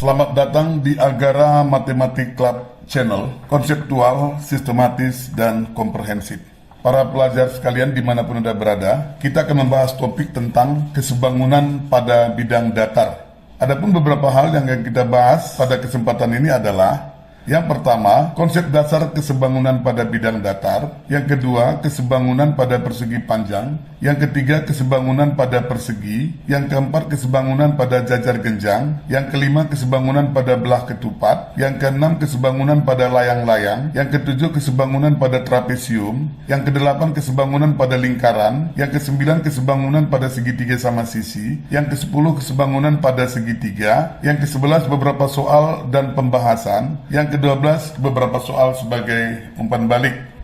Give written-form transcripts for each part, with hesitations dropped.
Selamat datang di Agara Matematik Club Channel, konseptual, sistematis, dan komprehensif. Para pelajar sekalian dimanapun Anda berada, kita akan membahas topik tentang kesebangunan pada bidang datar. Adapun beberapa hal yang kita bahas pada kesempatan ini adalah: yang pertama, konsep dasar kesebangunan pada bidang datar. Yang kedua, kesebangunan pada persegi panjang. Yang ketiga, kesebangunan pada persegi. Yang keempat, kesebangunan pada jajar genjang. Yang kelima, kesebangunan pada belah ketupat. Yang keenam, kesebangunan pada layang-layang. Yang ketujuh, kesebangunan pada trapesium. Yang kedelapan, kesebangunan pada lingkaran. Yang kesembilan, kesebangunan pada segitiga sama sisi. Yang kesepuluh, kesebangunan pada segitiga. Yang kesebelas, beberapa soal dan pembahasan. Yang ke-12, beberapa soal sebagai umpan balik.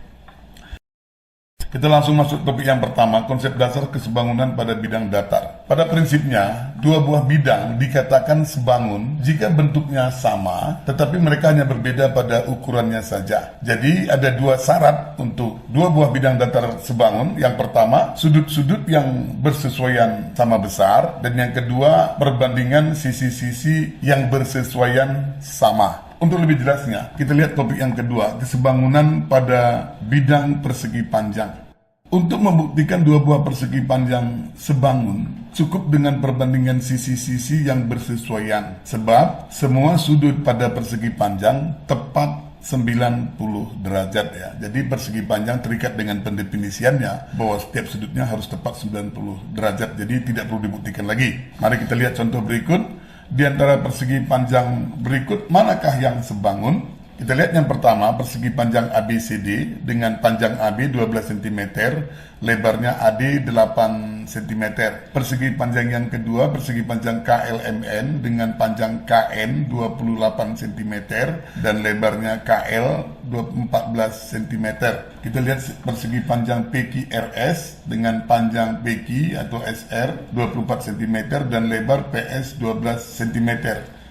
Kita langsung masuk topik yang pertama, konsep dasar kesebangunan pada bidang datar. Pada prinsipnya, dua buah bidang dikatakan sebangun jika bentuknya sama, tetapi mereka hanya berbeda pada ukurannya saja. Jadi ada dua syarat untuk dua buah bidang datar sebangun. Yang pertama, sudut-sudut yang bersesuaian sama besar, dan yang kedua, perbandingan sisi-sisi yang bersesuaian sama. Untuk lebih jelasnya, kita lihat topik yang kedua, kesebangunan pada bidang persegi panjang. Untuk membuktikan dua buah persegi panjang sebangun, cukup dengan perbandingan sisi-sisi yang bersesuaian. Sebab semua sudut pada persegi panjang tepat 90 derajat ya. Jadi persegi panjang terikat dengan pendefinisiannya bahwa setiap sudutnya harus tepat 90 derajat. Jadi tidak perlu dibuktikan lagi. Mari kita lihat contoh berikut. Di antara persegi panjang berikut, manakah yang sebangun? Kita lihat yang pertama, persegi panjang ABCD dengan panjang AB 12 cm, lebarnya AD 8 cm. Persegi panjang yang kedua, persegi panjang KLMN dengan panjang KN 28 cm dan lebarnya KL 14 cm. Kita lihat persegi panjang PQRS dengan panjang PQ atau SR 24 cm dan lebar PS 12 cm.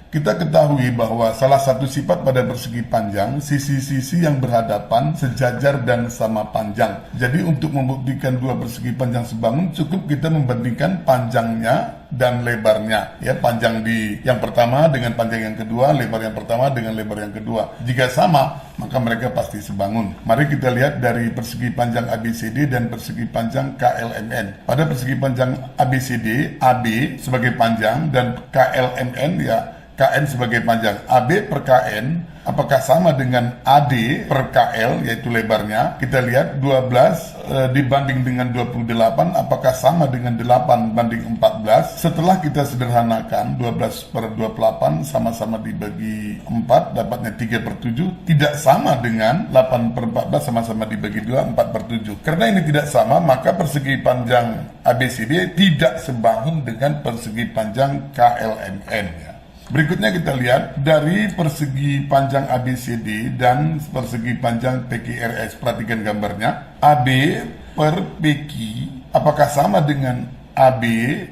Kita ketahui bahwa salah satu sifat pada persegi panjang, sisi-sisi yang berhadapan, sejajar dan sama panjang. Jadi untuk membuktikan dua persegi panjang sebangun, cukup kita membandingkan panjangnya dan lebarnya. Ya, panjang di yang pertama dengan panjang yang kedua, lebar yang pertama dengan lebar yang kedua. Jika sama, maka mereka pasti sebangun. Mari kita lihat dari persegi panjang ABCD dan persegi panjang KLMN. Pada persegi panjang ABCD, AB sebagai panjang dan KLMN ya KN sebagai panjang. AB per KN apakah sama dengan AD per KL yaitu lebarnya? Kita lihat 12 dibanding dengan 28 apakah sama dengan 8 banding 14? Setelah kita sederhanakan 12 per 28 sama-sama dibagi 4 dapatnya 3 per 7, tidak sama dengan 8 per 14 sama-sama dibagi 2 4 per 7. Karena ini tidak sama, maka persegi panjang ABCD tidak sebangun dengan persegi panjang KLMN ya. Berikutnya kita lihat dari persegi panjang ABCD dan persegi panjang PQRS. Perhatikan gambarnya. AB per PQ apakah sama dengan AB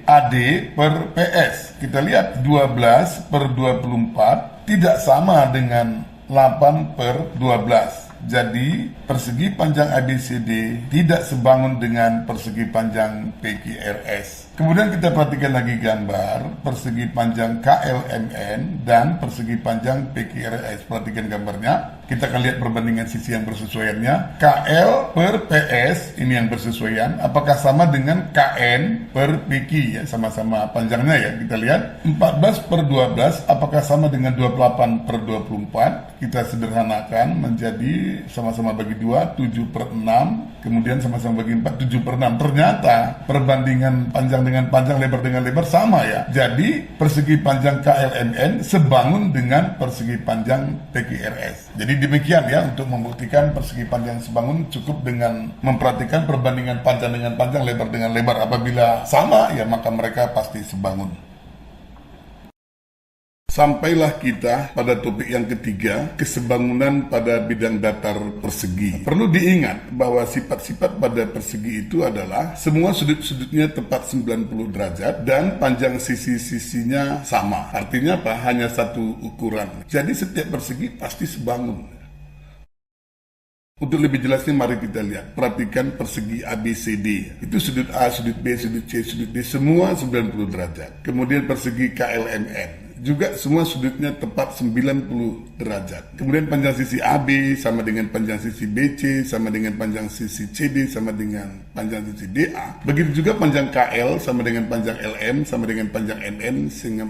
AD per PS? Kita lihat 12 per 24 tidak sama dengan 8 per 12. Jadi persegi panjang ABCD tidak sebangun dengan persegi panjang PQRS. Kemudian kita perhatikan lagi gambar persegi panjang KLMN dan persegi panjang PQRS. Perhatikan gambarnya. Kita akan lihat perbandingan sisi yang bersesuaiannya. KL per PS ini yang bersesuaian. Apakah sama dengan KN per PQ ya, sama-sama panjangnya ya. Kita lihat 14 per 12 apakah sama dengan 28 per 24? Kita sederhanakan menjadi sama-sama bagi 2, 7 per 6. Kemudian sama-sama bagi 4, 7 per 6. Ternyata perbandingan panjang dengan panjang, lebar dengan lebar sama ya. Jadi persegi panjang KLMN sebangun dengan persegi panjang PQRS. Jadi demikian ya, untuk membuktikan persegi panjang sebangun cukup dengan memperhatikan perbandingan panjang dengan panjang, lebar dengan lebar. Apabila sama ya maka mereka pasti sebangun. Sampailah kita pada topik yang ketiga, kesebangunan pada bidang datar persegi. Perlu diingat bahwa sifat-sifat pada persegi itu adalah semua sudut-sudutnya tepat 90 derajat dan panjang sisi-sisinya sama. Artinya apa? Hanya satu ukuran. Jadi setiap persegi pasti sebangun. Untuk lebih jelasnya mari kita lihat. Perhatikan persegi ABCD. Itu sudut A, sudut B, sudut C, sudut D semua 90 derajat. Kemudian persegi KLMN. juga semua sudutnya tepat 90 derajat. Kemudian panjang sisi AB sama dengan panjang sisi BC sama dengan panjang sisi CD sama dengan panjang sisi DA. Begitu juga panjang KL sama dengan panjang LM sama dengan panjang NN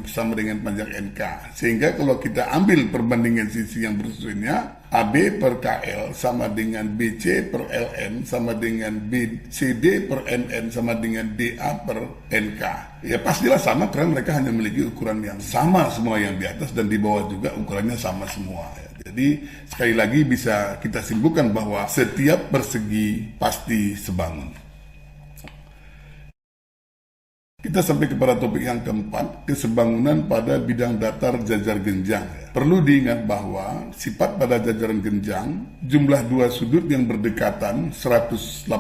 sama dengan panjang NK. Sehingga kalau kita ambil perbandingan sisi yang bersesuaiannya, AB per KL sama dengan BC per LM sama dengan BCD per NN sama dengan DA per NK. Ya pastilah sama karena mereka hanya memiliki ukuran yang sama semua yang di atas dan di bawah juga ukurannya sama semua. Jadi sekali lagi bisa kita simpulkan bahwa setiap persegi pasti sebangun. Kita sampai kepada topik yang keempat, kesebangunan pada bidang datar jajar genjang. Perlu diingat bahwa sifat pada jajaran genjang, jumlah dua sudut yang berdekatan 180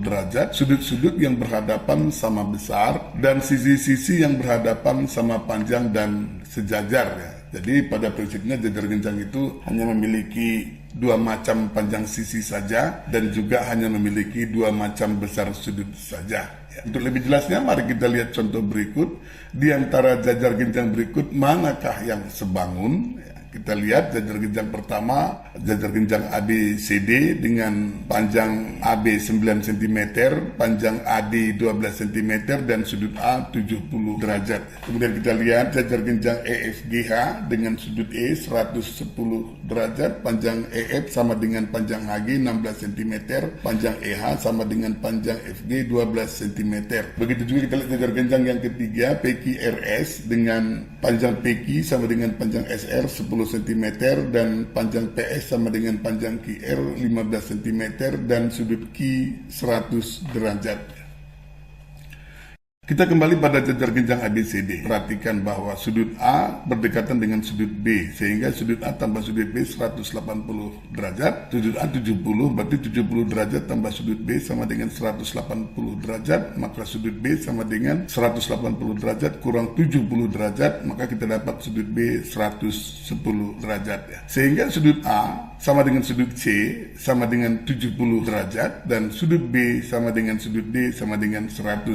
derajat, sudut-sudut yang berhadapan sama besar, dan sisi-sisi yang berhadapan sama panjang dan sejajar. Jadi pada prinsipnya jajar genjang itu hanya memiliki dua macam panjang sisi saja dan juga hanya memiliki dua macam besar sudut saja. Untuk lebih jelasnya, mari kita lihat contoh berikut. Di antara jajar genjang berikut, manakah yang sebangun? Kita lihat jajar genjang pertama, jajar genjang ABCD dengan panjang AB 9 cm, panjang AD 12 cm, dan sudut A 70 derajat. Kemudian kita lihat jajar genjang EFGH dengan sudut E 110 derajat, panjang EF sama dengan panjang HG 16 cm, panjang EH sama dengan panjang FG 12 cm. Begitu juga kita lihat jajar genjang yang ketiga, PQRS dengan panjang PQ sama dengan panjang SR 10 cm dan panjang PS sama dengan panjang QR 15 cm dan sudut Q 100 derajat. Kita kembali pada jajar genjang ABCD. Perhatikan bahwa sudut A berdekatan dengan sudut B, sehingga sudut A tambah sudut B 180 derajat, sudut A 70, berarti 70 derajat tambah sudut B sama dengan 180 derajat, maka sudut B sama dengan 180 derajat kurang 70 derajat, maka kita dapat sudut B 110 derajat. Sehingga sudut A sama dengan sudut C sama dengan 70 derajat, dan sudut B sama dengan sudut D sama dengan 110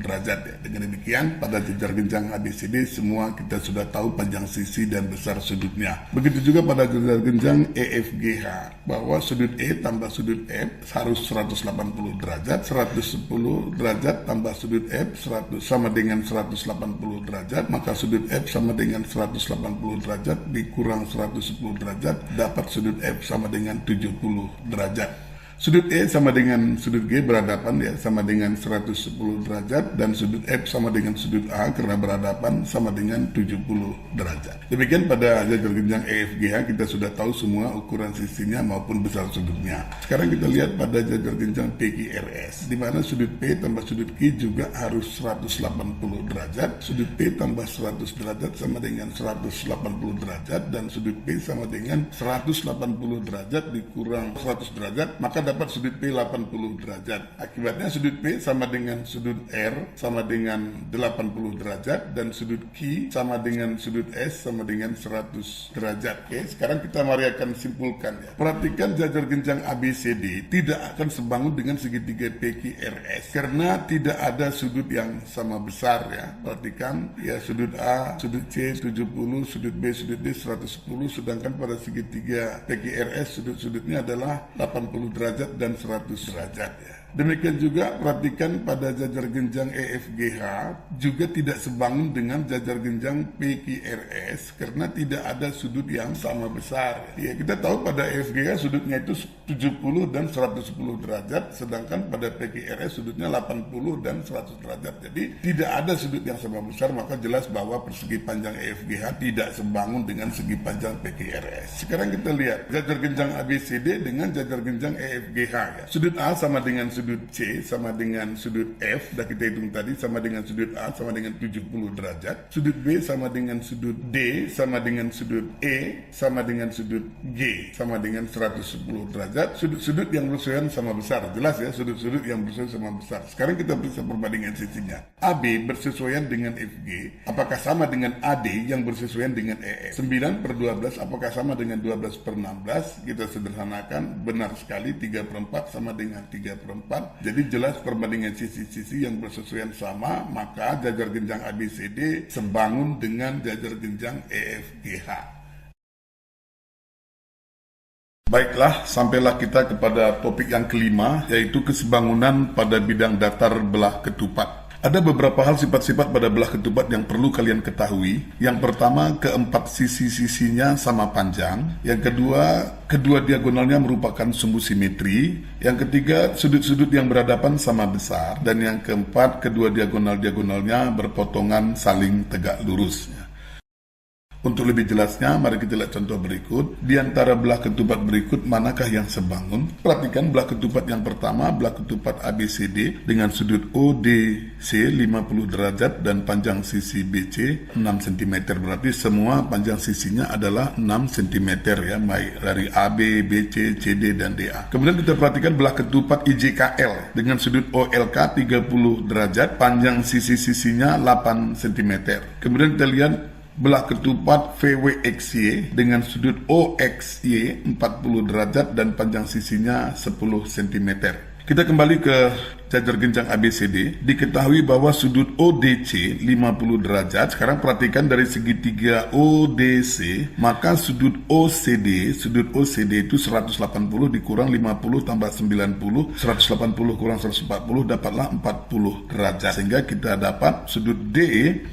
derajat. Dengan demikian pada jajar genjang ABCD semua kita sudah tahu panjang sisi dan besar sudutnya. Begitu juga pada jajar genjang EFGH, bahwa sudut E tambah sudut F harus 180 derajat, 110 derajat tambah sudut F 100 sama dengan 180 derajat, maka sudut F sama dengan 180 derajat dikurang 110 derajat, dapat sudut F sama dengan 70 derajat. Sudut E sama dengan sudut G berhadapan sama dengan 110 derajat, dan sudut F sama dengan sudut A karena berhadapan sama dengan 70 derajat. Demikian pada jajar genjang EFGH kita sudah tahu semua ukuran sisinya maupun besar sudutnya. Sekarang kita lihat pada jajar genjang PQRS, di mana sudut P tambah sudut Q juga harus 180 derajat, sudut P tambah 100 derajat sama dengan 180 derajat, dan sudut P sama dengan 180 derajat dikurang 100 derajat, maka dapat sudut P 80 derajat. Akibatnya sudut P sama dengan sudut R sama dengan 80 derajat, dan sudut Q sama dengan sudut S sama dengan 100 derajat. Oke, sekarang kita mari akan simpulkan ya. Perhatikan jajar genjang ABCD tidak akan sebangun dengan segitiga PQRS karena tidak ada sudut yang sama besar ya. Perhatikan ya, sudut A, sudut C 70, sudut B, sudut D 110, sedangkan pada segitiga PQRS sudut-sudutnya adalah 80 derajat dan 100 derajat ya. Demikian juga perhatikan pada jajar genjang EFGH juga tidak sebangun dengan jajar genjang PQRS karena tidak ada sudut yang sama besar. Ya, kita tahu pada EFGH sudutnya itu 70 dan 110 derajat, sedangkan pada PQRS sudutnya 80 dan 100 derajat. Jadi tidak ada sudut yang sama besar, maka jelas bahwa persegi panjang EFGH tidak sebangun dengan segi panjang PQRS. Sekarang kita lihat jajar genjang ABCD dengan jajar genjang EFGH ya. Sudut A sama dengan sudut C sama dengan sudut F, dah kita hitung tadi, sama dengan sudut A sama dengan 70 derajat, sudut B sama dengan sudut D sama dengan sudut E sama dengan sudut G sama dengan 110 derajat. Sudut-sudut yang bersesuaian sama besar, jelas ya, sudut-sudut yang bersesuaian sama besar. Sekarang kita bisa perbandingan sisinya. AB bersesuaian dengan FG, apakah sama dengan AD yang bersesuaian dengan EF? 9 per 12 apakah sama dengan 12 per 16? Kita sederhanakan, benar sekali, 3/4 sama dengan 3/4. ketupat. Jadi jelas perbandingan sisi-sisi yang bersesuaian sama, maka jajar genjang ABCD sebangun dengan jajar genjang EFGH. Baiklah, sampailah kita kepada topik yang kelima, yaitu kesebangunan pada bidang datar belah ketupat. Ada beberapa hal sifat-sifat pada belah ketupat yang perlu kalian ketahui. Yang pertama, keempat sisi-sisinya sama panjang. Yang kedua, kedua diagonalnya merupakan sumbu simetri. Yang ketiga, sudut-sudut yang berhadapan sama besar. Dan yang keempat, kedua diagonal-diagonalnya berpotongan saling tegak lurus. Untuk lebih jelasnya, mari kita lihat contoh berikut. Di antara belah ketupat berikut, manakah yang sebangun? Perhatikan belah ketupat yang pertama, belah ketupat ABCD dengan sudut ODC 50 derajat dan panjang sisi BC 6 cm. Berarti semua panjang sisinya adalah 6 cm ya, baik dari AB, BC, CD, dan DA. Kemudian kita perhatikan belah ketupat IJKL dengan sudut OLK 30 derajat, panjang sisi-sisinya 8 cm. Kemudian kita lihat belah ketupat VWXY dengan sudut OXY 40 derajat dan panjang sisinya 10 cm. Kita kembali ke jajar genjang ABCD. Diketahui bahwa sudut ODC 50 derajat. Sekarang perhatikan dari segitiga ODC, maka sudut OCD itu 180 dikurang 50 tambah 90, 180 kurang 140 dapatlah 40 derajat. Sehingga kita dapat sudut D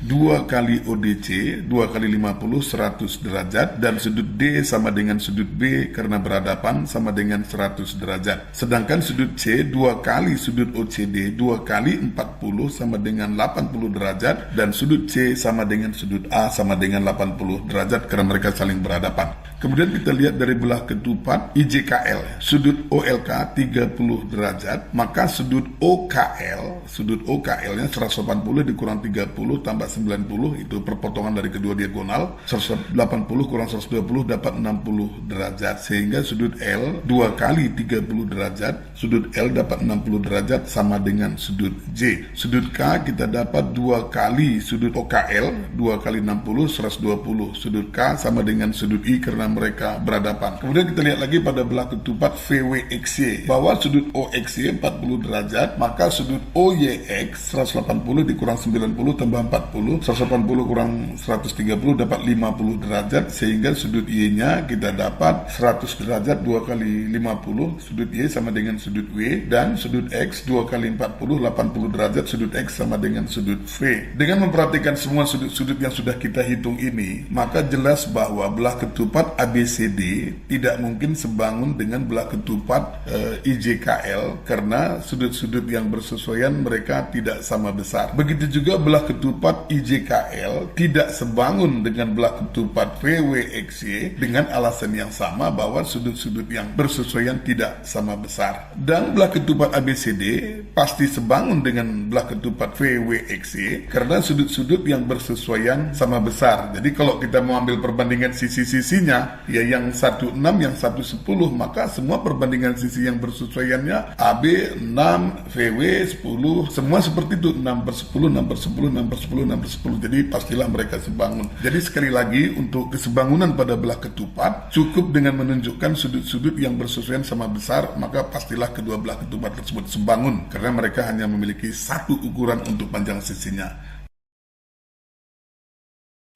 2 kali ODC 2 kali 50 100 derajat, dan sudut D sama dengan sudut B karena berhadapan sama dengan 100 derajat. Sedangkan sudut C 2 kali sudut OCD 2 kali 40 sama dengan 80 derajat, dan sudut C sama dengan sudut A sama dengan 80 derajat karena mereka saling berhadapan. Kemudian kita lihat dari belah ketupat IJKL, sudut OLK 30 derajat, maka sudut OKL-nya 180 dikurang 30 tambah 90, itu perpotongan dari kedua diagonal, 180 kurang 120 dapat 60 derajat, sehingga sudut L 2 kali 30 derajat, sudut L dapat 60 derajat sama dengan sudut J. Sudut K kita dapat 2 kali sudut OKL, 2 kali 60 120, sudut K sama dengan sudut I karena mereka berhadapan. Kemudian kita lihat lagi pada belah ketupat VWXY, bahwa sudut OXY 40 derajat, maka sudut OYX 180 dikurang 90 tambah 40, 180 kurang 130 dapat 50 derajat, sehingga sudut Y-nya kita dapat 100 derajat 2 kali 50, sudut Y sama dengan sudut W, dan sudut X 2 kali 40 80 derajat, sudut X sama dengan sudut V. Dengan memperhatikan semua sudut-sudut yang sudah kita hitung ini, maka jelas bahwa belah ketupat ABCD tidak mungkin sebangun dengan belah ketupat IJKL karena sudut-sudut yang bersesuaian mereka tidak sama besar. Begitu juga belah ketupat IJKL tidak sebangun dengan belah ketupat VWXY dengan alasan yang sama bahwa sudut-sudut yang bersesuaian tidak sama besar. Dan belah ketupat ABCD pasti sebangun dengan belah ketupat VWXY karena sudut-sudut yang bersesuaian sama besar. Jadi kalau kita mau ambil perbandingan sisi-sisinya, ya yang 16 yang 110, maka semua perbandingan sisi yang bersesuaiannya AB 6, VW 10, semua seperti itu, 6 per 10, 6 per 10, 6 per 10, 6 per 10. Jadi pastilah mereka sebangun. Jadi sekali lagi, untuk kesebangunan pada belah ketupat cukup dengan menunjukkan sudut-sudut yang bersesuaian sama besar, maka pastilah kedua belah ketupat tersebut sebangun karena mereka hanya memiliki satu ukuran untuk panjang sisinya.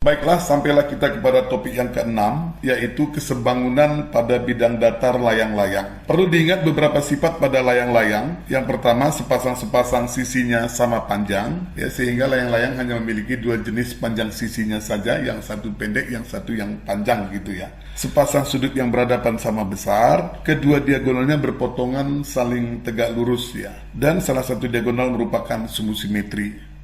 Baiklah, sampailah kita kepada topik yang keenam, yaitu kesebangunan pada bidang datar layang-layang. Perlu diingat beberapa sifat pada layang-layang. Yang pertama, sepasang-sepasang sisinya sama panjang, ya, sehingga layang-layang hanya memiliki dua jenis panjang sisinya saja, yang satu pendek, yang satu yang panjang gitu ya. Sepasang sudut yang berhadapan sama besar, kedua diagonalnya berpotongan saling tegak lurus ya, dan salah satu diagonal merupakan sumbu simetri.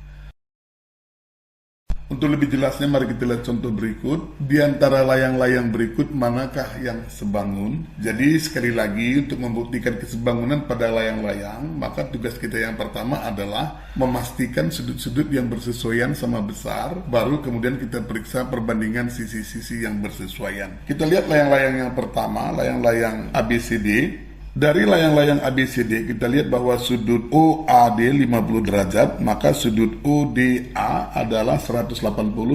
Untuk lebih jelasnya, mari kita lihat contoh berikut. Di antara layang-layang berikut, manakah yang sebangun? Jadi sekali lagi, untuk membuktikan kesebangunan pada layang-layang, maka tugas kita yang pertama adalah memastikan sudut-sudut yang bersesuaian sama besar, baru kemudian kita periksa perbandingan sisi-sisi yang bersesuaian. Kita lihat layang-layang yang pertama, layang-layang ABCD. Dari layang-layang ABCD kita lihat bahwa sudut OAD 50 derajat, maka sudut ODA adalah 180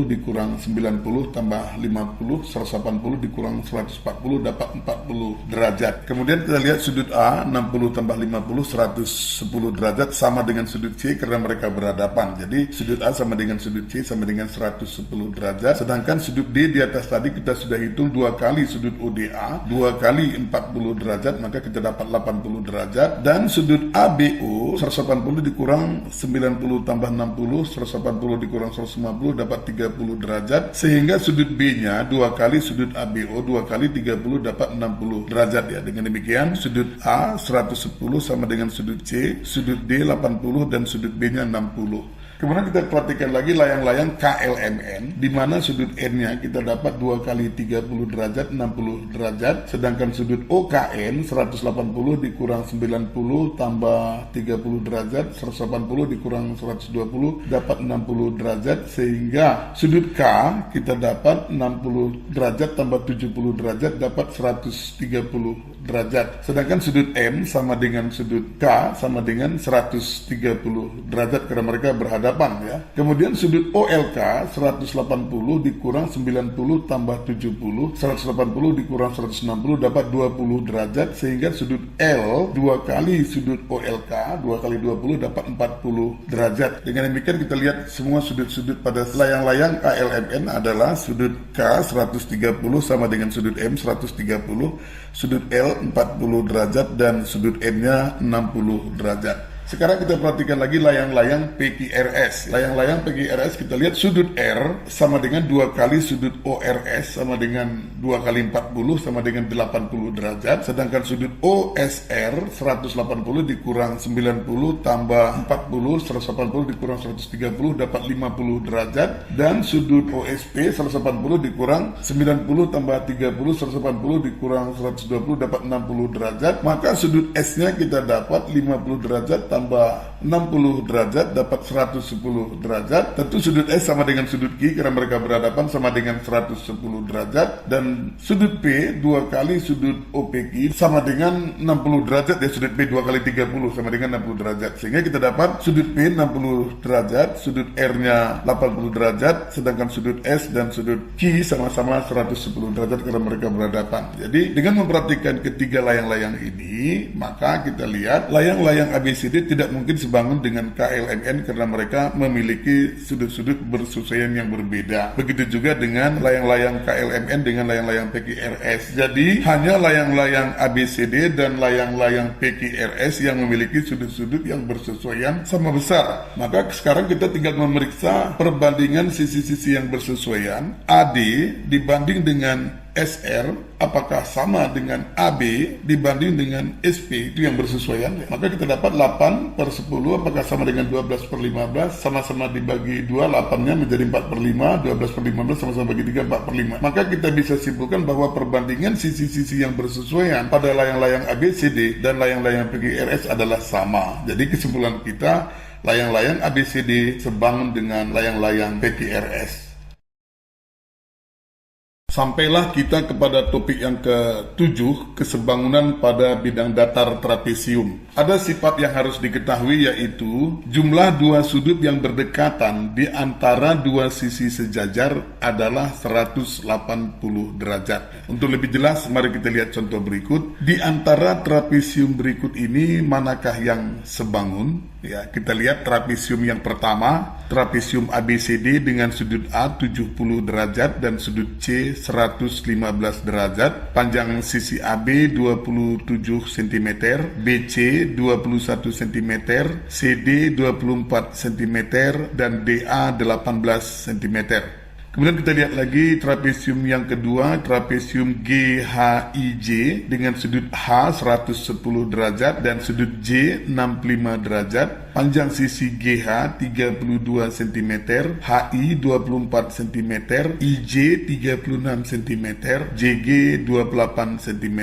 dikurang 90 tambah 50, 180 dikurang 140 dapat 40 derajat. Kemudian kita lihat sudut A 60 tambah 50, 110 derajat sama dengan sudut C karena mereka berhadapan. Jadi sudut A sama dengan sudut C sama dengan 110 derajat. Sedangkan sudut D di atas tadi kita sudah hitung 2 kali sudut ODA, 2 kali 40 derajat, maka kita dapat 80 derajat. Dan sudut ABO 180 dikurang 90 tambah 60, 180 dikurang 150 dapat 30 derajat. Sehingga sudut B-nya 2 kali sudut ABO, 2 kali 30 dapat 60 derajat ya. Dengan demikian sudut A 110 sama dengan sudut C, sudut D 80 dan sudut B-nya 60. Kemudian kita perhatikan lagi layang-layang KLMN, di mana sudut N-nya kita dapat 2 kali 30 derajat, 60 derajat. Sedangkan sudut OKN 180 dikurang 90 tambah 30 derajat, 180 dikurang 120 dapat 60 derajat. Sehingga sudut K kita dapat 60 derajat tambah 70 derajat dapat 130 derajat. Sedangkan sudut M sama dengan sudut K sama dengan 130 derajat karena mereka berhadapan ya. Kemudian sudut OLK 180 dikurang 90 tambah 70, 180 dikurang 160 dapat 20 derajat. Sehingga sudut L 2 kali sudut OLK 2 kali 20 dapat 40 derajat. Dengan demikian kita lihat semua sudut-sudut pada layang-layang KLMN adalah sudut K 130 sama dengan sudut M 130, sudut L 40 derajat dan sudut N-nya 60 derajat. Sekarang kita perhatikan lagi layang-layang PQRS. Layang-layang PQRS kita lihat sudut R sama dengan 2 kali sudut ORS sama dengan 2 kali 40 sama dengan 80 derajat. Sedangkan sudut OSR 180 dikurang 90 tambah 40, 180 dikurang 130 dapat 50 derajat. Dan sudut OSP 180 dikurang 90 tambah 30, 180 dikurang 120 dapat 60 derajat. Maka sudut S-nya kita dapat 50 derajat tambah 60 derajat dapat 110 derajat. Tentu sudut S sama dengan sudut Q karena mereka berhadapan sama dengan 110 derajat. Dan sudut P 2 kali sudut OPQ sama dengan 60 derajat ya. Sudut P 2 kali 30 sama dengan 60 derajat. Sehingga kita dapat sudut P 60 derajat, sudut R-nya 80 derajat, sedangkan sudut S dan sudut Q sama-sama 110 derajat karena mereka berhadapan. Jadi dengan memperhatikan ketiga layang-layang ini, maka kita lihat layang-layang ABCD tidak mungkin sebangun dengan KLMN karena mereka memiliki sudut-sudut bersesuaian yang berbeda. Begitu juga dengan layang-layang KLMN dengan layang-layang PQRS. Jadi hanya layang-layang ABCD dan layang-layang PQRS yang memiliki sudut-sudut yang bersesuaian sama besar. Maka sekarang kita tinggal memeriksa perbandingan sisi-sisi yang bersesuaian AD dibanding dengan SR apakah sama dengan AB dibanding dengan SP, itu yang bersesuaian ya. Maka kita dapat 8 per 10 apakah sama dengan 12 per 15, sama-sama dibagi 2, 8 nya menjadi 4 per 5, 12 per 15 sama-sama bagi 3, 4 per 5. Maka kita bisa simpulkan bahwa perbandingan sisi-sisi yang bersesuaian pada layang-layang ABCD dan layang-layang PQRS adalah sama. Jadi kesimpulan kita, layang-layang ABCD sebangun dengan layang-layang PQRS. Sampailah kita kepada topik yang ke-7, kesebangunan pada bidang datar trapesium. Ada sifat yang harus diketahui yaitu jumlah dua sudut yang berdekatan di antara dua sisi sejajar adalah 180 derajat. Untuk lebih jelas, mari kita lihat contoh berikut. Di antara trapesium berikut ini, manakah yang sebangun? Ya, kita lihat trapesium yang pertama, trapesium ABCD dengan sudut A 70 derajat dan sudut C 115 derajat, panjang sisi AB 27 cm, BC 21 cm, CD 24 cm, dan DA 18 cm. Kemudian kita lihat lagi trapesium yang kedua, trapesium GHIJ dengan sudut H 110 derajat dan sudut J 65 derajat, panjang sisi GH 32 cm, HI 24 cm, IJ 36 cm, JG 28 cm.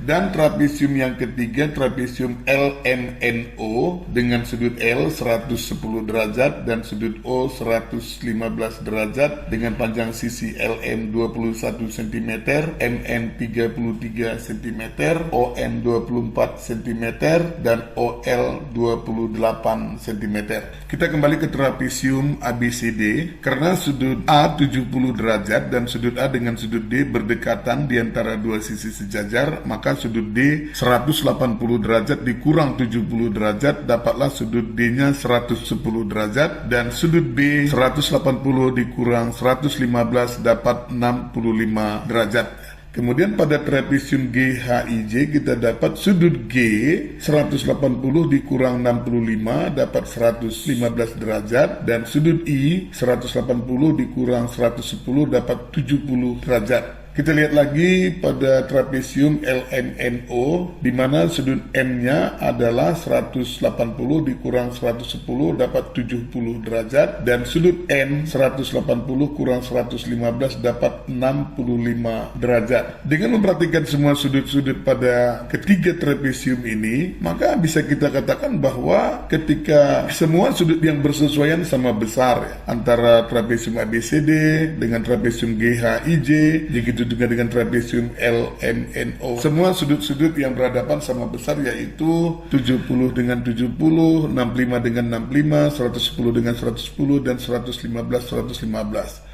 Dan trapesium yang ketiga, trapesium LMNO dengan sudut L 110 derajat dan sudut O 115 derajat dengan panjang sisi LM 21 cm, MN 33 cm, ON 24 cm, dan OL 28 cm. Kita kembali ke trapesium ABCD. Karena sudut A 70 derajat dan sudut A dengan sudut D berdekatan di antara dua sisi sejajar, maka sudut D 180 derajat dikurang 70 derajat, dapatlah sudut D-nya 110 derajat, dan sudut B 180 dikurang 115 dapat 65 derajat. Kemudian pada trapesium GHIJ kita dapat sudut G 180 dikurang 65 dapat 115 derajat, dan sudut I 180 dikurang 110 dapat 70 derajat. Kita lihat lagi pada trapesium LMNO, di mana sudut N-nya adalah 180 dikurang 110 dapat 70 derajat, dan sudut N 180 kurang 115 dapat 65 derajat. Dengan memperhatikan semua sudut-sudut pada ketiga trapesium ini, maka bisa kita katakan bahwa ketika semua sudut yang bersesuaian sama besar ya, antara trapesium ABCD dengan trapesium GHIJ, begitu juga dengan trapesium LMNO. Semua sudut-sudut yang berhadapan sama besar, yaitu 70 dengan 70, 65 dengan 65, 110 dengan 110, dan 115 115.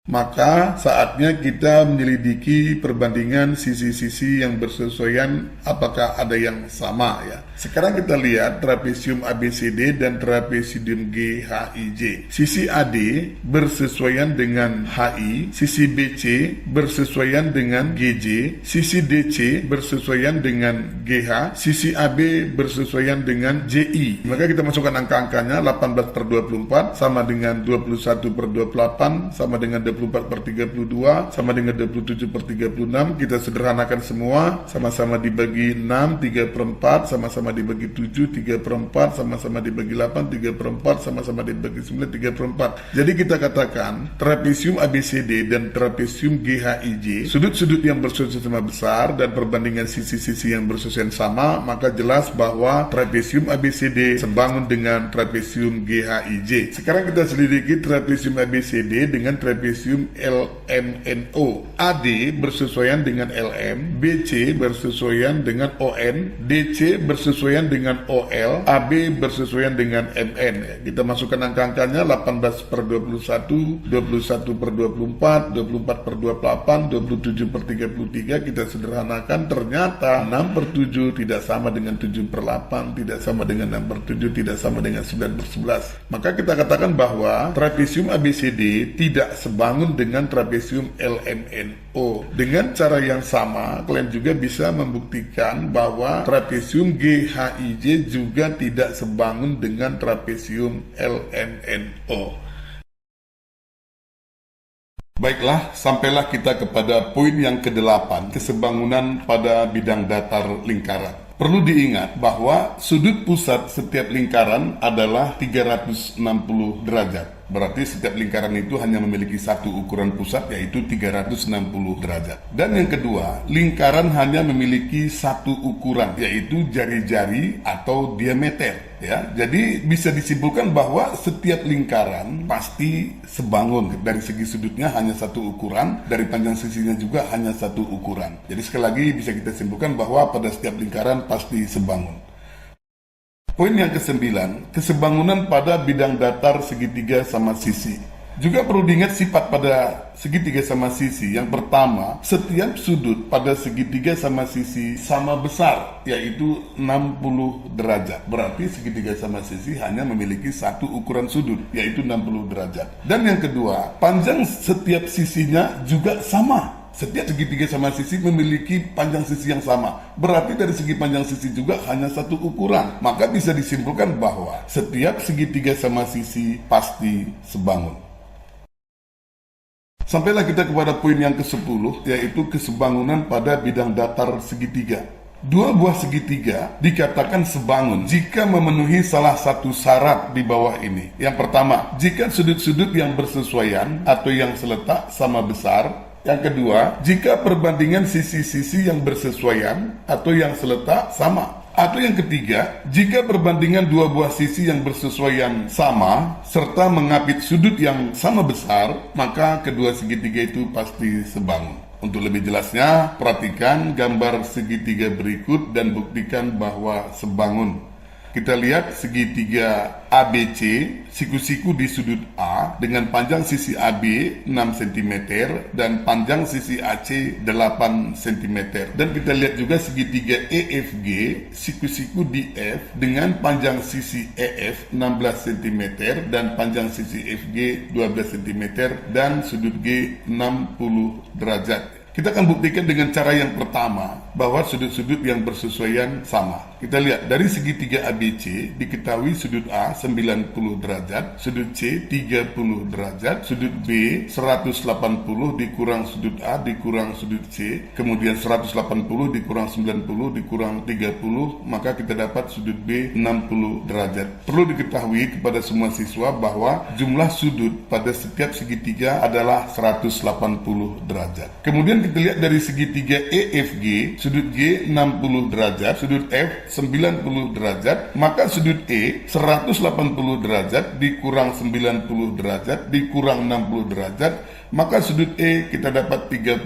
Maka saatnya kita menyelidiki perbandingan sisi-sisi yang bersesuaian, apakah ada yang sama ya. Sekarang kita lihat trapesium ABCD dan trapesium GHIJ. Sisi AD bersesuaian dengan HI, sisi BC bersesuaian dengan GJ, sisi DC bersesuaian dengan GH, sisi AB bersesuaian dengan JI. Maka kita masukkan angka-angkanya, 18/24 sama dengan 21/28 sama dengan 24/32 sama dengan 27/36. Kita sederhanakan semua, sama-sama dibagi 6, 3/4, sama-sama dibagi 7, 3/4, sama-sama dibagi 8, 3/4, sama-sama dibagi 9, 3/4. Jadi kita katakan trapesium ABCD dan trapesium GHIJ, sudut-sudut yang bersesuaian sama besar dan perbandingan sisi-sisi yang bersesuaian sama, maka jelas bahwa trapesium ABCD sebangun dengan trapesium GHIJ. Sekarang kita selidiki trapesium ABCD dengan trapesium LMNO. AD bersesuaian dengan LM, BC bersesuaian dengan ON, DC bersesuaian dengan OL, AB bersesuaian dengan MN. Kita masukkan angka-angkanya, 18/21, 21/24, 24/28, 27/33. Kita sederhanakan, ternyata 6/7 tidak sama dengan 7/8, tidak sama dengan 6/7, tidak sama dengan 9/11. Maka kita katakan bahwa trapesium ABCD tidak sebangun dengan trapesium LMNO. Dengan cara yang sama, kalian juga bisa membuktikan bahwa trapesium GHIJ juga tidak sebangun dengan trapesium LMNO. Baiklah, sampailah kita kepada poin yang ke-8, kesebangunan pada bidang datar lingkaran. Perlu diingat bahwa sudut pusat setiap lingkaran adalah 360 derajat. Berarti setiap lingkaran itu hanya memiliki satu ukuran pusat, yaitu 360 derajat. Dan yang kedua, lingkaran hanya memiliki satu ukuran, yaitu jari-jari atau diameter. Ya, jadi bisa disimpulkan bahwa setiap lingkaran pasti sebangun. Dari segi sudutnya hanya satu ukuran, dari panjang sisinya juga hanya satu ukuran. Jadi sekali lagi bisa kita simpulkan bahwa pada setiap lingkaran pasti sebangun. Poin yang ke-9, kesebangunan pada bidang datar segitiga sama sisi. Juga perlu diingat sifat pada segitiga sama sisi. Yang pertama, setiap sudut pada segitiga sama sisi sama besar, yaitu 60 derajat. Berarti segitiga sama sisi hanya memiliki satu ukuran sudut, yaitu 60 derajat. Dan yang kedua, panjang setiap sisinya juga sama. Setiap segitiga sama sisi memiliki panjang sisi yang sama. Berarti dari segi panjang sisi juga hanya satu ukuran. Maka bisa disimpulkan bahwa setiap segitiga sama sisi pasti sebangun. Sampailah kita kepada poin yang ke-10, yaitu kesebangunan pada bidang datar segitiga. Dua buah segitiga dikatakan sebangun jika memenuhi salah satu syarat di bawah ini. Yang pertama, jika sudut-sudut yang bersesuaian atau yang seletak sama besar. Yang kedua, jika perbandingan sisi-sisi yang bersesuaian atau yang seletak sama. Atau yang ketiga, jika perbandingan dua buah sisi yang bersesuaian sama serta mengapit sudut yang sama besar, maka kedua segitiga itu pasti sebangun. Untuk lebih jelasnya, perhatikan gambar segitiga berikut dan buktikan bahwa sebangun. Kita lihat segitiga ABC, siku-siku di sudut A dengan panjang sisi AB 6 cm dan panjang sisi AC 8 cm. Dan kita lihat juga segitiga EFG, siku-siku di F dengan panjang sisi EF 16 cm dan panjang sisi FG 12 cm dan sudut G 60 derajat. Kita akan buktikan dengan cara yang pertama bahwa sudut-sudut yang bersesuaian sama. Kita lihat dari segitiga ABC diketahui sudut A 90 derajat, sudut C 30 derajat, sudut B 180 dikurang sudut A dikurang sudut C, kemudian 180 dikurang 90 dikurang 30, maka kita dapat sudut B 60 derajat. Perlu diketahui kepada semua siswa bahwa jumlah sudut pada setiap segitiga adalah 180 derajat. Kemudian kita lihat dari segitiga EFG, sudut G 60 derajat, sudut F 90 derajat, maka sudut E 180 derajat dikurang 90 derajat dikurang 60 derajat, maka sudut E kita dapat 30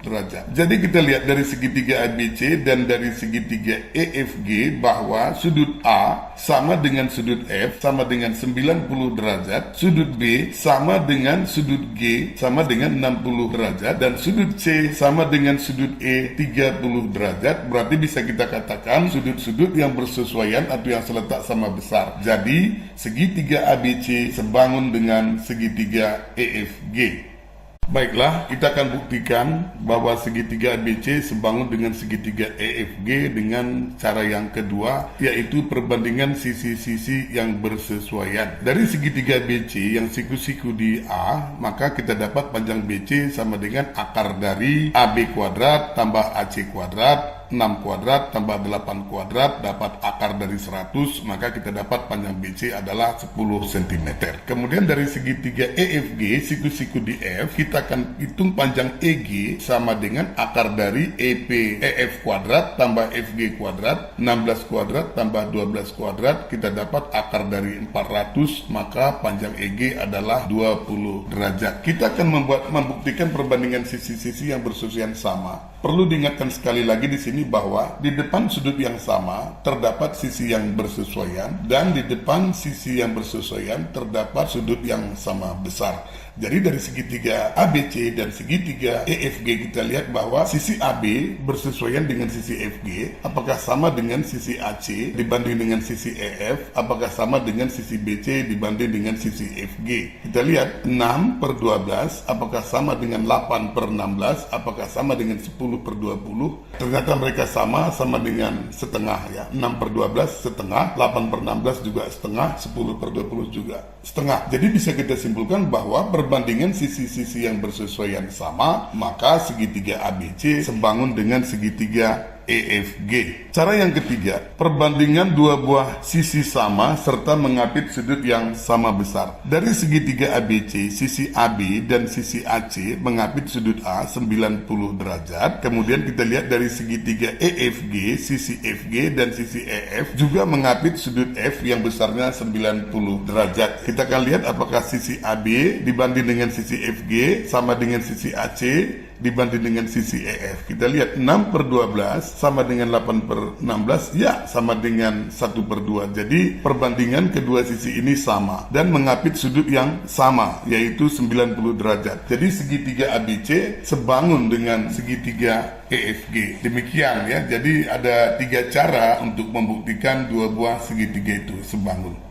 derajat. Jadi kita lihat dari segitiga ABC dan dari segitiga EFG bahwa sudut A sama dengan sudut F sama dengan 90 derajat, sudut B sama dengan sudut G sama dengan 60 derajat, dan sudut C sama dengan sudut E 30 derajat. Berarti bisa kita katakan sudut-sudut yang bersesuaian atau yang seletak sama besar. Jadi segitiga ABC sebangun dengan segitiga EFG. Baiklah, kita akan buktikan bahwa segitiga ABC sebangun dengan segitiga EFG dengan cara yang kedua, yaitu perbandingan sisi-sisi yang bersesuaian. Dari segitiga BC yang siku-siku di A, maka kita dapat panjang BC sama dengan akar dari AB kuadrat tambah AC kuadrat 6 kuadrat tambah 8 kuadrat dapat akar dari 100, maka kita dapat panjang BC adalah 10 cm. Kemudian dari segitiga EFG, siku-siku di F, kita akan hitung panjang EG sama dengan akar dari EP EF kuadrat tambah FG kuadrat 16 kuadrat tambah 12 kuadrat, kita dapat akar dari 400, maka panjang EG adalah 20 derajat. Kita akan membuktikan perbandingan sisi-sisi yang bersesuaian sama. Perlu diingatkan sekali lagi di sini bahwa di depan sudut yang sama terdapat sisi yang bersesuaian dan di depan sisi yang bersesuaian terdapat sudut yang sama besar. Jadi dari segitiga ABC dan segitiga EFG kita lihat bahwa sisi AB bersesuaian dengan sisi FG, apakah sama dengan sisi AC dibanding dengan sisi EF, apakah sama dengan sisi BC dibanding dengan sisi FG. Kita lihat 6 per 12, apakah sama dengan 8 per 16, apakah sama dengan 10 per 20. Ternyata mereka sama dengan setengah ya, 6 per 12 setengah, 8 per 16 juga setengah, 10 per 20 juga setengah. Jadi bisa kita simpulkan bahwa perbandingan sisi-sisi yang bersesuaian sama, maka segitiga ABC sebangun dengan segitiga EFG. Cara yang ketiga, perbandingan dua buah sisi sama serta mengapit sudut yang sama besar. Dari segitiga ABC, sisi AB dan sisi AC mengapit sudut A 90 derajat. Kemudian kita lihat dari segitiga EFG, sisi FG dan sisi EF juga mengapit sudut F yang besarnya 90 derajat. Kita akan lihat apakah sisi AB dibanding dengan sisi FG sama dengan sisi AC dibanding dengan sisi EF. Kita lihat 6 per 12 sama dengan 8 per 16, ya sama dengan 1 per 2. Jadi perbandingan kedua sisi ini sama dan mengapit sudut yang sama, yaitu 90 derajat. Jadi segitiga ABC sebangun dengan segitiga EFG. Demikian ya, jadi ada 3 cara untuk membuktikan dua buah segitiga itu sebangun.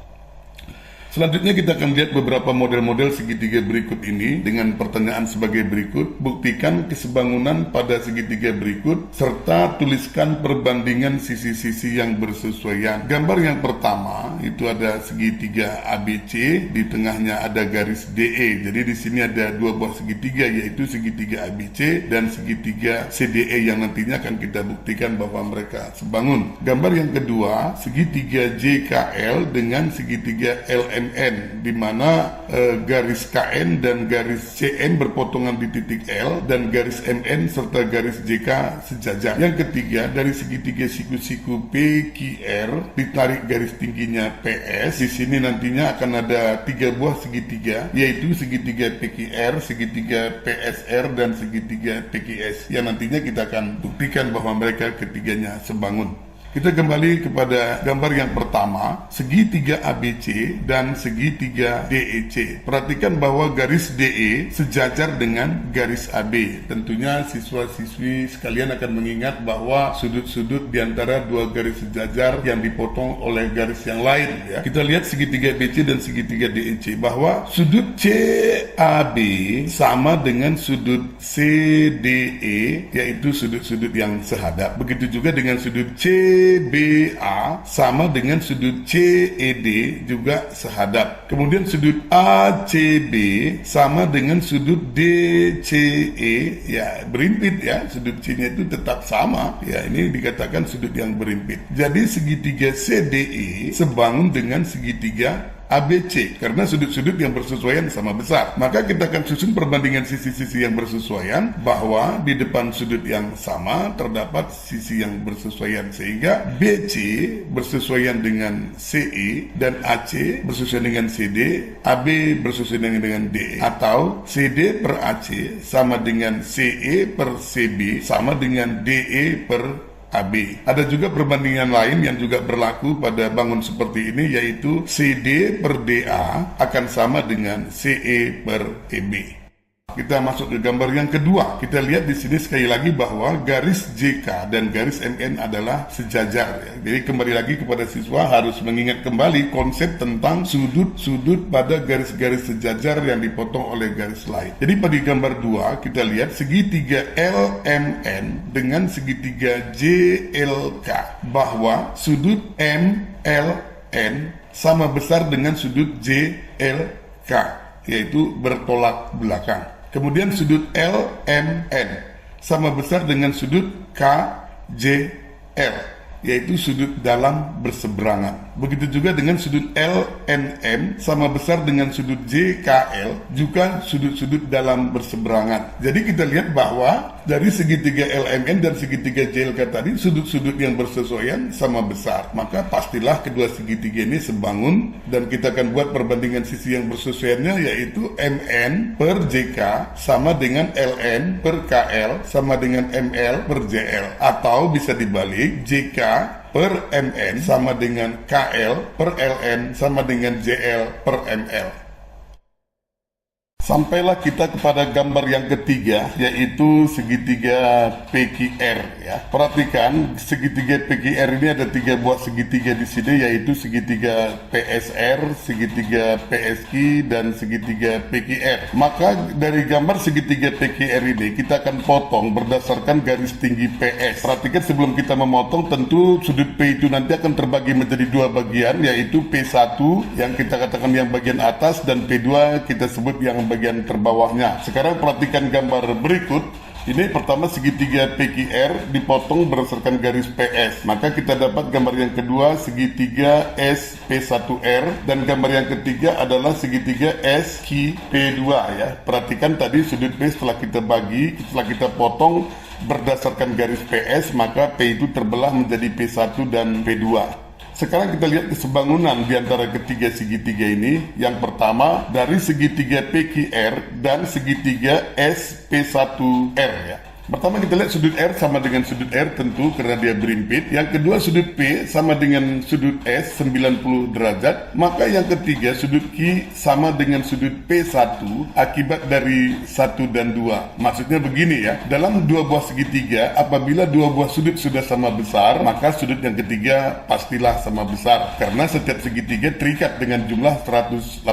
Selanjutnya kita akan lihat beberapa model-model segitiga berikut ini dengan pertanyaan sebagai berikut. Buktikan kesebangunan pada segitiga berikut serta tuliskan perbandingan sisi-sisi yang bersesuaian. Gambar yang pertama itu ada segitiga ABC, di tengahnya ada garis DE. Jadi di sini ada dua buah segitiga, yaitu segitiga ABC dan segitiga CDE yang nantinya akan kita buktikan bahwa mereka sebangun. Gambar yang kedua, segitiga JKL dengan segitiga LM MN, di mana garis KN dan garis CN berpotongan di titik L dan garis MN serta garis JK sejajar. Yang ketiga, dari segitiga siku-siku PQR ditarik garis tingginya PS. Di sini nantinya akan ada 3 buah segitiga, yaitu segitiga PQR, segitiga PSR, dan segitiga PQS, yang nantinya kita akan buktikan bahwa mereka ketiganya sebangun. Kita kembali kepada gambar yang pertama, segitiga ABC dan segitiga DEC. Perhatikan bahwa garis DE sejajar dengan garis AB. Tentunya siswa-siswi sekalian akan mengingat bahwa sudut-sudut di antara dua garis sejajar yang dipotong oleh garis yang lain. Ya. Kita lihat segitiga ABC dan segitiga DEC, bahwa sudut CAB sama dengan sudut CDE, yaitu sudut-sudut yang sehadap. Begitu juga dengan sudut CBA sama dengan sudut CED juga sehadap. Kemudian sudut ACB sama dengan sudut DCE, ya berimpit ya, sudut C-nya itu tetap sama. Ya, ini dikatakan sudut yang berimpit. Jadi segitiga CDE sebangun dengan segitiga ABC karena sudut-sudut yang bersesuaian sama besar. Maka kita akan susun perbandingan sisi-sisi yang bersesuaian, bahwa di depan sudut yang sama terdapat sisi yang bersesuaian, sehingga BC bersesuaian dengan CE dan AC bersesuaian dengan CD, AB bersesuaian dengan DE, atau CD per AC sama dengan CE per CB sama dengan DE per AB. Ada juga perbandingan lain yang juga berlaku pada bangun seperti ini, yaitu CD per DA akan sama dengan CE per EB. Kita masuk ke gambar yang kedua. Kita lihat di sini sekali lagi bahwa garis JK dan garis MN adalah sejajar. Ya. Jadi kembali lagi kepada siswa harus mengingat kembali konsep tentang sudut-sudut pada garis-garis sejajar yang dipotong oleh garis lain. Jadi pada gambar 2 kita lihat segitiga LMN dengan segitiga JLK, bahwa sudut MLN sama besar dengan sudut JLK, yaitu bertolak belakang. Kemudian sudut LMN sama besar dengan sudut KJL, yaitu sudut dalam berseberangan. Begitu juga dengan sudut LNM sama besar dengan sudut JKL, juga sudut-sudut dalam berseberangan. Jadi kita lihat bahwa dari segitiga LMN dan segitiga JLK tadi sudut-sudut yang bersesuaian sama besar. Maka pastilah kedua segitiga ini sebangun, dan kita akan buat perbandingan sisi yang bersesuaiannya, yaitu MN per JK sama dengan LN per KL sama dengan ML per JL, atau bisa dibalik JK per MN sama dengan KL per LN sama dengan JL per ML. Sampailah kita kepada gambar yang ketiga, yaitu segitiga PQR. Ya. Perhatikan segitiga PQR ini ada 3 buah segitiga di sini, yaitu segitiga PSR, segitiga PSQ, dan segitiga PQR. Maka dari gambar segitiga PQR ini kita akan potong berdasarkan garis tinggi PS. Perhatikan sebelum kita memotong, tentu sudut P itu nanti akan terbagi menjadi 2 bagian, yaitu P1 yang kita katakan yang bagian atas dan P2 kita sebut yang bagian terbawahnya. Sekarang perhatikan gambar berikut. Ini pertama segitiga PQR dipotong berdasarkan garis PS. Maka kita dapat gambar yang kedua segitiga SP1R, dan gambar yang ketiga adalah segitiga SQP2 ya. Perhatikan tadi sudut P setelah kita bagi, setelah kita potong berdasarkan garis PS, maka P itu terbelah menjadi P1 dan P2. Sekarang kita lihat kesebangunan di antara ketiga segitiga ini. Yang pertama dari segitiga PQR dan segitiga SP1R ya. Pertama kita lihat sudut R sama dengan sudut R, tentu karena dia berimpit. Yang kedua sudut P sama dengan sudut S 90 derajat. Maka yang ketiga sudut Q sama dengan sudut P1 akibat dari 1 dan 2. Maksudnya begini ya, dalam 2 buah segitiga apabila 2 buah sudut sudah sama besar, maka sudut yang ketiga pastilah sama besar, karena setiap segitiga terikat dengan jumlah 180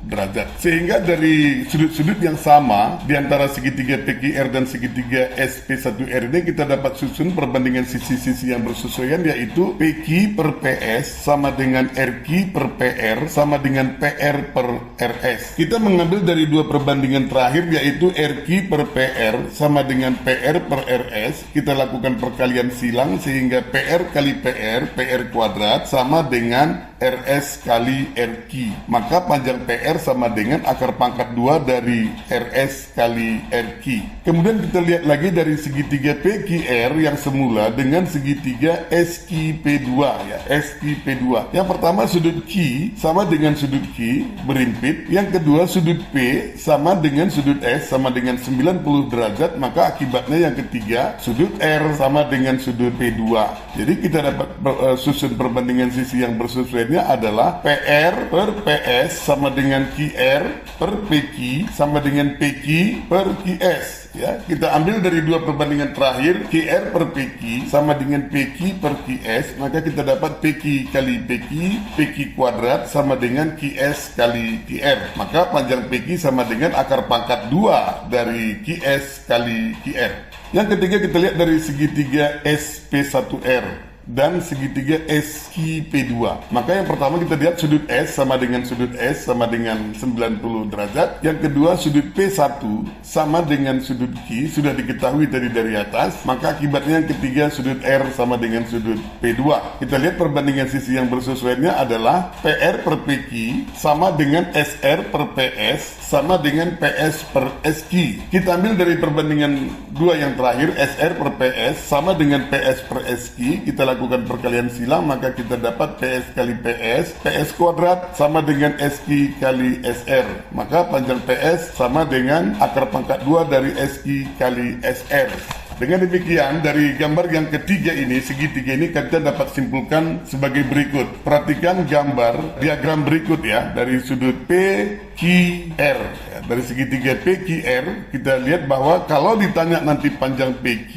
derajat. Sehingga dari sudut-sudut yang sama di antara segitiga PQR dan segitiga segitiga SP1R ini kita dapat susun perbandingan sisi-sisi yang bersesuaian, yaitu PQ per PS sama dengan RQ per PR sama dengan PR per RS. Kita mengambil dari dua perbandingan terakhir, yaitu RQ per PR sama dengan PR per RS. Kita lakukan perkalian silang sehingga PR kali PR kuadrat sama dengan RS kali RQ. Maka panjang PR sama dengan akar pangkat 2 dari RS kali RQ. Kemudian kita lihat lagi dari segitiga PQR yang semula dengan segitiga SQP2 ya, SQP2. Yang pertama sudut Q sama dengan sudut Q berimpit, yang kedua sudut P sama dengan sudut S sama dengan 90 derajat, maka akibatnya yang ketiga sudut R sama dengan sudut P2. Jadi kita dapat susun perbandingan sisi yang bersesuaiannya adalah PR per PS sama dengan QR per PQ sama dengan PQ per QS. Ya, kita ambil dari dua perbandingan terakhir, QR per PQ sama dengan PQ per QS, maka kita dapat PQ kali PQ, PQ kuadrat sama dengan QS kali QR. Maka panjang PQ sama dengan akar pangkat 2 dari QS kali QR. Yang ketiga kita lihat dari segitiga SP1R dan segitiga SQP2. Maka yang pertama kita lihat sudut S sama dengan sudut S sama dengan 90 derajat. Yang kedua sudut P1 sama dengan sudut Q, sudah diketahui tadi dari atas. Maka akibatnya yang ketiga sudut R sama dengan sudut P2. Kita lihat perbandingan sisi yang bersesuaiannya adalah PR per PQ sama dengan SR per PS sama dengan PS per SQ. Kita ambil dari perbandingan dua yang terakhir, SR per PS sama dengan PS per SQ. Kita lakukan perkalian silang, maka kita dapat PS kali PS kuadrat sama dengan SQ kali SR. Maka panjang PS sama dengan akar pangkat 2 dari SQ kali SR. Dengan demikian, dari gambar yang ketiga ini, segitiga ini kita dapat simpulkan sebagai berikut. Perhatikan gambar diagram berikut ya, dari sudut PQR. Ya, dari segitiga PQR, kita lihat bahwa kalau ditanya nanti panjang PQ,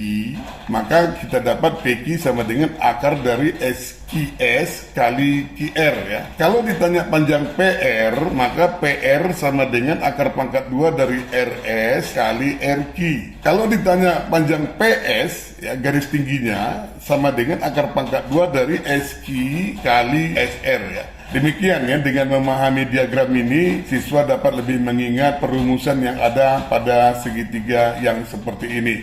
maka kita dapat PQ sama dengan akar dari SQS kali QR ya. Kalau ditanya panjang PR, maka PR sama dengan akar pangkat 2 dari RS kali RQ. Kalau ditanya panjang PS ya, garis tingginya sama dengan akar pangkat 2 dari SQ kali SR ya. Demikian ya, dengan memahami diagram ini siswa dapat lebih mengingat perumusan yang ada pada segitiga yang seperti ini.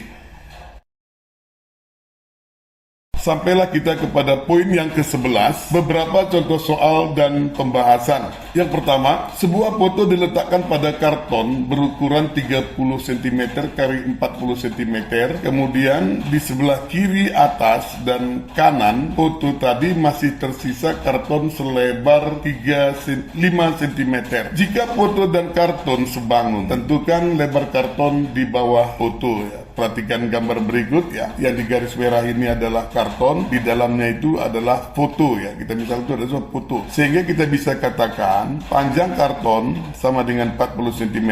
Sampailah kita kepada poin yang ke-11, beberapa contoh soal dan pembahasan. Yang pertama, sebuah foto diletakkan pada karton berukuran 30 cm x 40 cm. Kemudian di sebelah kiri atas dan kanan foto tadi masih tersisa karton selebar 5 cm. Jika foto dan karton sebangun, tentukan lebar karton di bawah foto ya. Perhatikan gambar berikut ya, yang di garis merah ini adalah karton, di dalamnya itu adalah foto ya. Kita misalnya itu adalah foto. Sehingga kita bisa katakan panjang karton sama dengan 40 cm,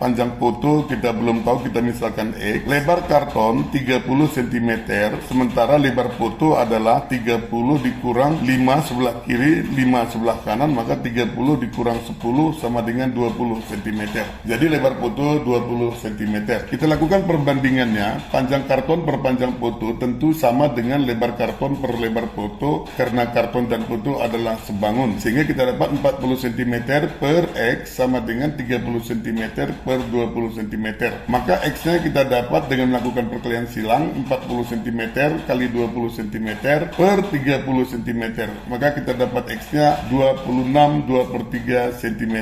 panjang foto kita belum tahu, kita misalkan X, lebar karton 30 cm, sementara lebar foto adalah 30 dikurang 5 sebelah kiri, 5 sebelah kanan, maka 30 dikurang 10 sama dengan 20 cm. Jadi lebar foto 20 cm. Kita lakukan perbandingannya, panjang karton per panjang foto tentu sama dengan lebar karton per lebar foto karena karton dan foto adalah sebangun, sehingga kita dapat 40 cm per X sama dengan 30 cm per 20 cm. Maka X-nya kita dapat dengan melakukan perkalian silang, 40 cm kali 20 cm per 30 cm. Maka kita dapat X-nya 26 2/3 cm.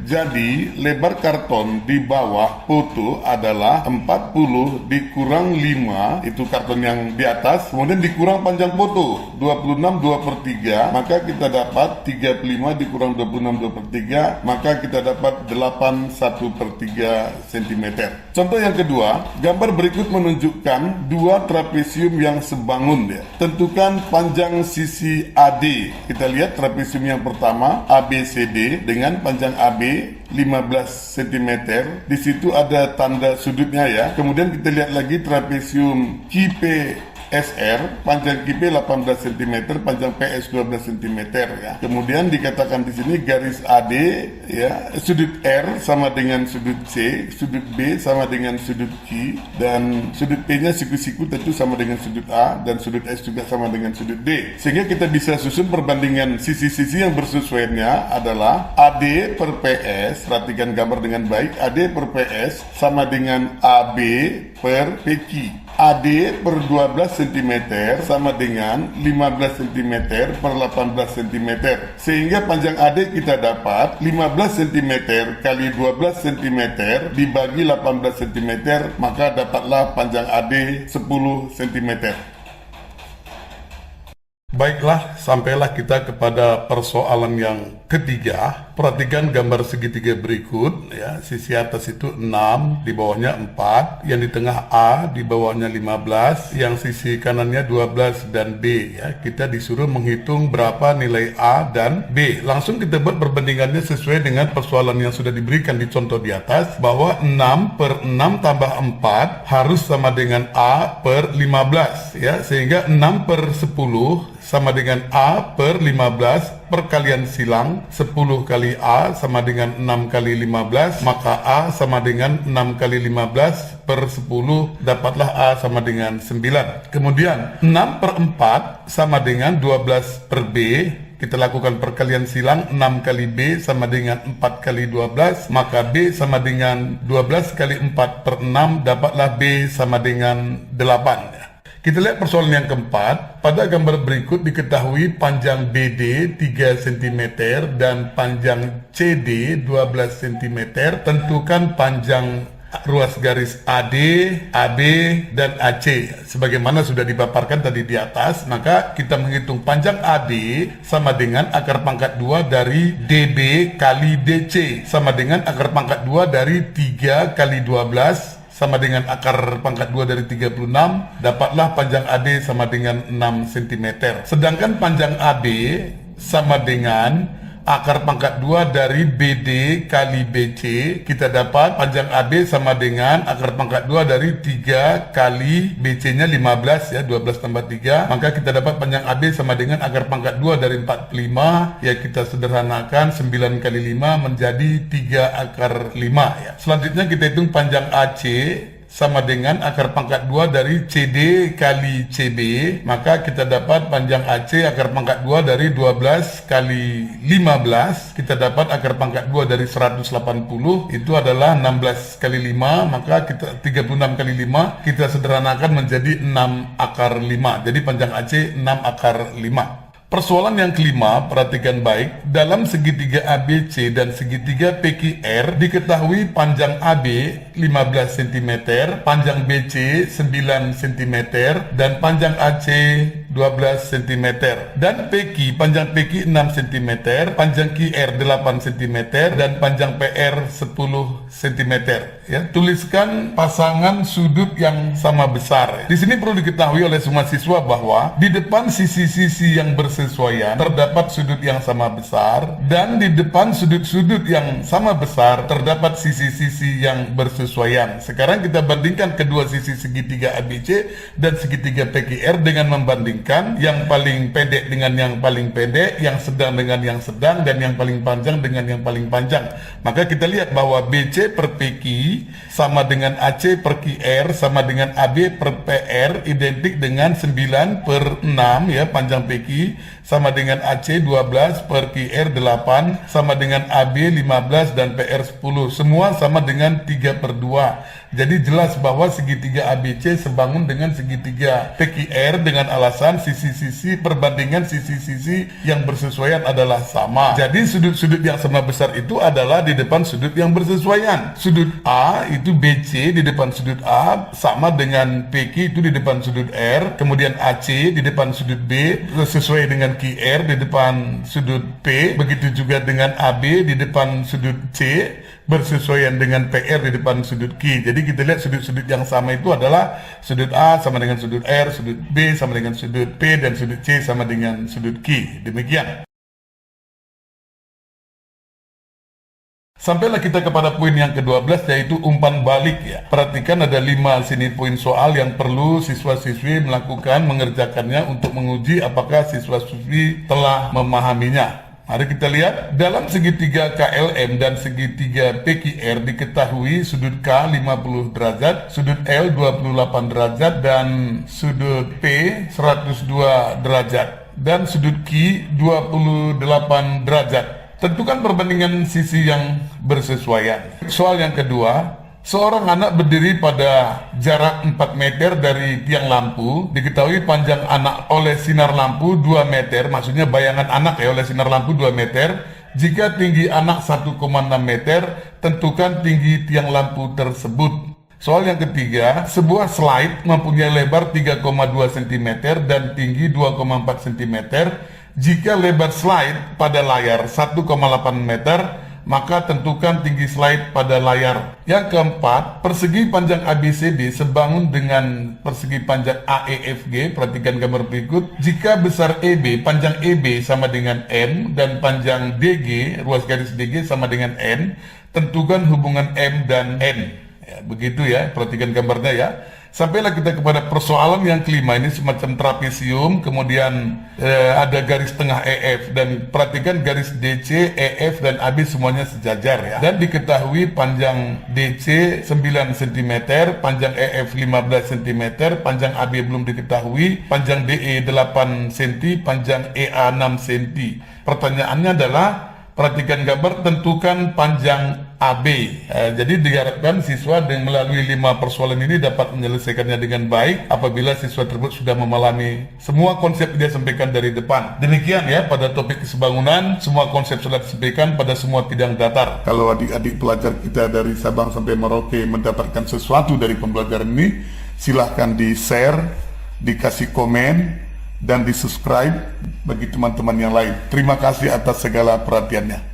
Jadi lebar karton di bawah foto adalah 40 dikurang 5, itu karton yang di atas, kemudian dikurang panjang foto 26 2/3, maka kita dapat 35 dikurang 26 2/3, maka kita dapat 8 1/3 cm. Contoh yang kedua, gambar berikut menunjukkan dua trapesium yang sebangun ya. Tentukan panjang sisi AD. Kita lihat trapesium yang pertama ABCD dengan panjang AB 15 cm. Di situ ada tanda sudutnya ya. Kemudian kita lihat lagi trapesium QP SR, panjang QP 18 cm, panjang PS 12 cm ya. Kemudian dikatakan di sini garis AD ya, sudut R sama dengan sudut C, sudut B sama dengan sudut Q, dan sudut P-nya siku-siku tentu sama dengan sudut A, dan sudut S juga sama dengan sudut D. Sehingga kita bisa susun perbandingan sisi-sisi yang bersesuaiannya adalah AD per PS, perhatikan gambar dengan baik, AD per PS sama dengan AB per PQ. AD per 12 cm sama dengan 15 cm per 18 cm. Sehingga panjang AD kita dapat 15 cm kali 12 cm dibagi 18 cm, maka dapatlah panjang AD 10 cm. Baiklah, sampailah kita kepada persoalan yang ketiga. Perhatikan gambar segitiga berikut ya. Sisi atas itu 6, di bawahnya 4, yang di tengah A, di bawahnya 15, yang sisi kanannya 12 dan B ya. Kita disuruh menghitung berapa nilai A dan B. Langsung kita buat perbandingannya sesuai dengan persoalan yang sudah diberikan di contoh di atas, bahwa 6 per 6 tambah 4 harus sama dengan A per 15 ya. Sehingga 6 per 10 sama dengan A per 15, perkalian silang 10 kali A sama dengan 6 kali 15, maka A sama dengan 6 kali 15 per 10, dapatlah A sama dengan 9. Kemudian 6 per 4 sama dengan 12 per B, kita lakukan perkalian silang, 6 kali B sama dengan 4 kali 12, maka B sama dengan 12 kali 4 per 6, dapatlah B sama dengan 8. Kita lihat persoalan yang keempat. Pada gambar berikut diketahui panjang BD 3 cm dan panjang CD 12 cm. Tentukan panjang ruas garis AD, AB, dan AC. Sebagaimana sudah dipaparkan tadi di atas, maka kita menghitung panjang AD sama dengan akar pangkat 2 dari DB kali DC, sama dengan akar pangkat 2 dari 3 kali 12, sama dengan akar pangkat 2 dari 36, dapatlah panjang AD sama dengan 6 cm. Sedangkan panjang AB sama dengan akar pangkat 2 dari BD kali BC, kita dapat panjang AB sama dengan akar pangkat 2 dari 3 kali BC-nya 15 ya, 12 tambah 3, maka kita dapat panjang AB sama dengan akar pangkat 2 dari 45, ya kita sederhanakan 9 kali 5 menjadi 3 akar 5 ya. Selanjutnya kita hitung panjang AC sama dengan akar pangkat 2 dari CD kali CB, maka kita dapat panjang AC akar pangkat 2 dari 12 kali 15, kita dapat akar pangkat 2 dari 180, itu adalah 16 kali 5, maka kita 36 kali 5, kita sederhanakan menjadi 6 akar 5, jadi panjang AC 6 akar 5. Persoalan yang kelima, perhatikan baik. Dalam segitiga ABC dan segitiga PQR diketahui panjang AB 15 cm, panjang BC 9 cm, dan panjang AC 12 cm. Dan PQ, panjang PQ 6 cm, panjang QR 8 cm, dan panjang PR 10 cm. Ya, tuliskan pasangan sudut yang sama besar. Di sini perlu diketahui oleh semua siswa bahwa di depan sisi-sisi yang bersesuaian terdapat sudut yang sama besar, dan di depan sudut-sudut yang sama besar terdapat sisi-sisi yang bersesuaian. Sekarang kita bandingkan kedua sisi segitiga ABC dan segitiga PQR dengan membandingkan yang paling pendek dengan yang paling pendek, yang sedang dengan yang sedang, dan yang paling panjang dengan yang paling panjang. Maka kita lihat bahwa BC per PQ sama dengan AC per QR sama dengan AB per PR identik dengan 9 per 6 ya, panjang PQ sama dengan AC 12 per QR 8 sama dengan AB 15 dan PR 10, semua sama dengan 3 per 2. Jadi jelas bahwa segitiga ABC sebangun dengan segitiga PQR dengan alasan sisi-sisi perbandingan sisi-sisi yang bersesuaian adalah sama. Jadi sudut-sudut yang sama besar itu adalah di depan sudut yang bersesuaian. Sudut A itu BC di depan sudut A sama dengan PQ itu di depan sudut R, kemudian AC di depan sudut B sesuai dengan QR di depan sudut P, begitu juga dengan AB di depan sudut C bersesuaian dengan PR di depan sudut Q. Jadi kita lihat sudut-sudut yang sama itu adalah sudut A sama dengan sudut R, sudut B sama dengan sudut P, dan sudut C sama dengan sudut Q. Demikian. Sampailah kita kepada poin yang ke-12, yaitu umpan balik ya. Perhatikan ada 5 sini poin soal yang perlu siswa-siswi melakukan, mengerjakannya untuk menguji apakah siswa-siswi telah memahaminya. Mari kita lihat, dalam segitiga KLM dan segitiga PQR diketahui sudut K 50 derajat, sudut L 28 derajat, dan sudut P 102 derajat, dan sudut Q 28 derajat. Tentukan perbandingan sisi yang bersesuaian. Soal yang kedua, seorang anak berdiri pada jarak 4 meter dari tiang lampu. Diketahui panjang anak oleh sinar lampu 2 meter, maksudnya bayangan anak ya oleh sinar lampu 2 meter. Jika tinggi anak 1,6 meter, tentukan tinggi tiang lampu tersebut. Soal yang ketiga, sebuah slide mempunyai lebar 3,2 cm dan tinggi 2,4 cm. Jika lebar slide pada layar 1,8 meter, maka tentukan tinggi slide pada layar. Yang keempat, persegi panjang ABCD sebangun dengan persegi panjang AEFG. Perhatikan gambar berikut. Jika besar EB, panjang EB sama dengan M, dan panjang DG, ruas garis DG sama dengan N, tentukan hubungan M dan N. Ya, begitu ya, perhatikan gambarnya ya. Sampailah kita kepada persoalan yang kelima, ini semacam trapesium, kemudian ada garis tengah EF, dan perhatikan garis DC, EF, dan AB semuanya sejajar ya. Dan diketahui panjang DC 9 cm, panjang EF 15 cm, panjang AB belum diketahui, panjang DE 8 cm, panjang EA 6 cm. Pertanyaannya adalah, perhatikan gambar, tentukan panjang AB. Jadi diharapkan siswa dengan melalui 5 persoalan ini dapat menyelesaikannya dengan baik apabila siswa tersebut sudah memahami semua konsep dia sampaikan dari depan. Demikian ya pada topik kesebangunan, semua konsep sudah disampaikan pada semua bidang datar. Kalau adik-adik pelajar kita dari Sabang sampai Merauke mendapatkan sesuatu dari pembelajaran ini, silahkan di-share, dikasih komen, dan di-subscribe bagi teman-teman yang lain. Terima kasih atas segala perhatiannya.